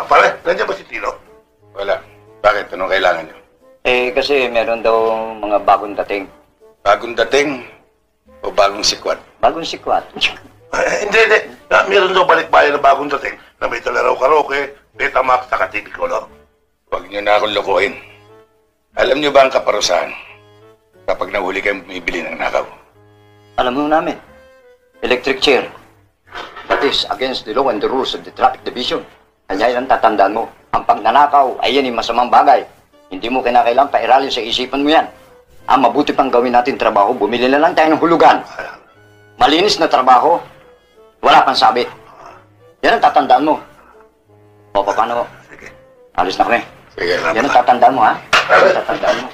Pare, nandiyan ba si Tino? Wala. Bakit? Anong kailangan nyo? Kasi meron daw mga bagong dating. Bagong dating o bagong sikwat? Bagong sikwat. Hindi. Meron daw balikbayan na bagong dating na may dala raw karaoke, Betamax, saka TV Color. Huwag nyo na akong lokohin. Alam nyo ba ang kaparusahan kapag nahuli kayong bumibili ng nakaw? Alam mo namin, electric chair. That is against the law and the rules of the traffic division. Kanya yan tatandaan mo, ang pagnanakaw ay yan yung masamang bagay. Hindi mo kinakailangan pairalin sa isipan mo yan. Ang mabuti pang gawin natin trabaho, bumili na lang tayo ng hulugan. Malinis na trabaho, wala pang sabi. Yan ang tatandaan mo. O, paano mo? Sige. Alis na kami. Sige, Yan ang tatandaan mo, ha? Yan ang tatandaan mo.